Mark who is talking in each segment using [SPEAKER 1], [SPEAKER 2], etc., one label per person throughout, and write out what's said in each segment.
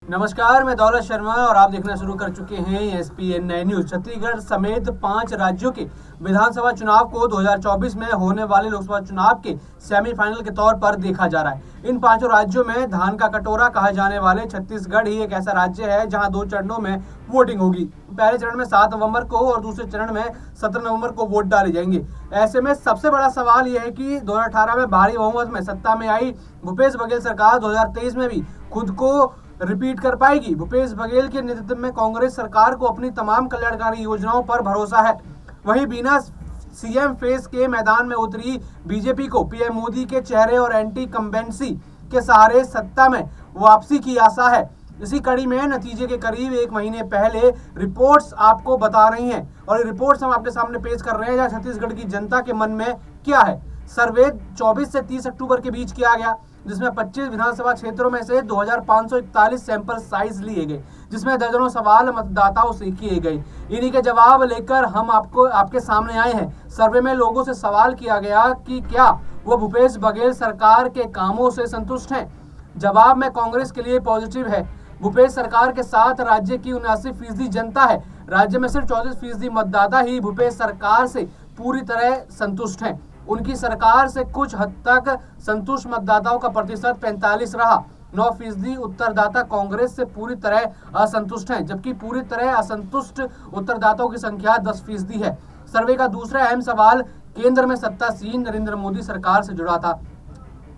[SPEAKER 1] नमस्कार, मैं दौलत शर्मा और आप देखना शुरू कर चुके हैं SPN9 न्यूज। छत्तीसगढ़ समेत 5 राज्यों के विधानसभा चुनाव को 2024 में होने वाले लोकसभा चुनाव के सेमीफाइनल के तौर पर देखा जा रहा है। इन 5 राज्यों में धान का कटोरा कहा जाने वाले छत्तीसगढ़ ही एक ऐसा राज्य है जहां 2 चरणों में वोटिंग होगी। पहले चरण में 7 नवंबर को और दूसरे चरण में 17 नवंबर को वोट डाले जाएंगे। ऐसे में सबसे बड़ा सवाल यह है कि 2018 में भारी बहुमत में सत्ता में आई भूपेश बघेल सरकार 2023 में भी खुद को रिपीट कर पाएगी। भूपेश बघेल के नेतृत्व में कांग्रेस सरकार को अपनी तमाम कल्याणकारी योजनाओं पर भरोसा है। वहीं बिना सीएम फेस के मैदान में उतरी बीजेपी को पीएम मोदी के चेहरे और एंटी कंबेंसी के सहारे सत्ता में वापसी की आशा है। इसी कड़ी में नतीजे के करीब 1 महीने पहले रिपोर्ट्स आपको बता रही हैं और ये रिपोर्ट्स हम आपके सामने पेश कर रहे हैं जहां छत्तीसगढ़ की जनता के मन में क्या है। सर्वे 24 से 30 अक्टूबर के बीच किया गया, जिसमें 25 विधानसभा क्षेत्रों में से 2541 सैंपल साइज लिए गए, जिसमें दर्जनों सवाल मतदाताओं से किए गए। इन्हीं के जवाब लेकर हम आपके सामने आए हैं। सर्वे में लोगों से सवाल किया गया कि क्या वो भूपेश बघेल सरकार के कामों से संतुष्ट हैं। जवाब में कांग्रेस के लिए पॉजिटिव है। भूपेश सरकार के साथ राज्य की 79% जनता है। राज्य में सिर्फ 34% मतदाता ही भूपेश सरकार से पूरी तरह संतुष्ट हैं। उनकी सरकार से कुछ हद तक संतुष्ट मतदाताओं का प्रतिशत 45 रहा। 9% उत्तरदाता कांग्रेस से पूरी तरह असंतुष्ट हैं, जबकि पूरी तरह असंतुष्ट उत्तरदाताओं की संख्या 10% है। सर्वे का दूसरा अहम सवाल केंद्र में सत्तासीन नरेंद्र मोदी सरकार से जुड़ा था।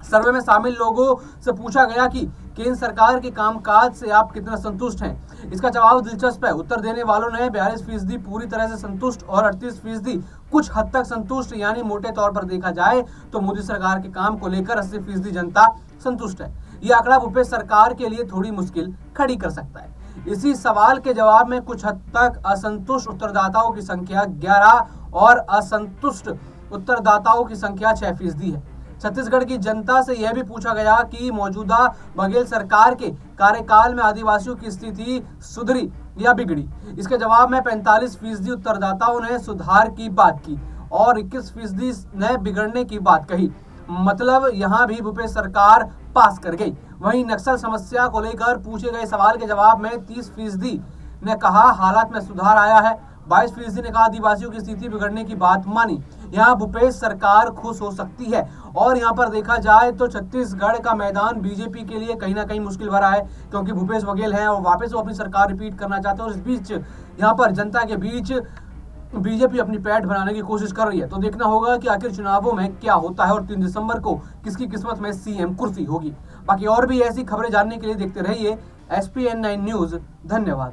[SPEAKER 1] सर्वे में शामिल लोगों से पूछा गया कि केंद्र सरकार के कामकाज से आप कितना संतुष्ट हैं। इसका जवाब दिलचस्प है। उत्तर देने वालों ने 42% पूरी तरह से संतुष्ट और 38% कुछ हद तक संतुष्ट, यानी मोटे तौर पर देखा जाए तो मोदी सरकार के काम को लेकर 80% जनता संतुष्ट है। यह आंकड़ा भूपेश सरकार के लिए थोड़ी मुश्किल खड़ी कर सकता है। इसी सवाल के जवाब में कुछ हद तक असंतुष्ट उत्तरदाताओं की संख्या 11 और असंतुष्ट उत्तरदाताओं की संख्या 6% है। छत्तीसगढ़ की जनता से यह भी पूछा गया कि मौजूदा बघेल सरकार के कार्यकाल में आदिवासियों की स्थिति सुधरी या बिगड़ी। इसके जवाब में 45% उत्तरदाताओं ने सुधार की बात की और 21% ने बिगड़ने की बात कही। मतलब यहाँ भी भूपेश सरकार पास कर गई। वहीं नक्सल समस्या को लेकर पूछे गए सवाल के जवाब में 30% ने कहा हालात में सुधार आया है। 22% ने कहा आदिवासियों की स्थिति बिगड़ने की बात मानी। यहाँ भूपेश सरकार खुश हो सकती है। और यहाँ पर देखा जाए तो छत्तीसगढ़ का मैदान बीजेपी के लिए कहीं ना कहीं मुश्किल भरा है, क्योंकि भूपेश बघेल हैं और वापस वो अपनी सरकार रिपीट करना चाहते हैं और इस बीच यहाँ पर जनता के बीच बीजेपी अपनी पैठ बनाने की कोशिश कर रही है। तो देखना होगा कि आखिर चुनावों में क्या होता है और 3 दिसंबर को किसकी किस्मत में सीएम कुर्सी होगी। बाकी और भी ऐसी खबरें जानने के लिए देखते रहिए SPN9 न्यूज। धन्यवाद।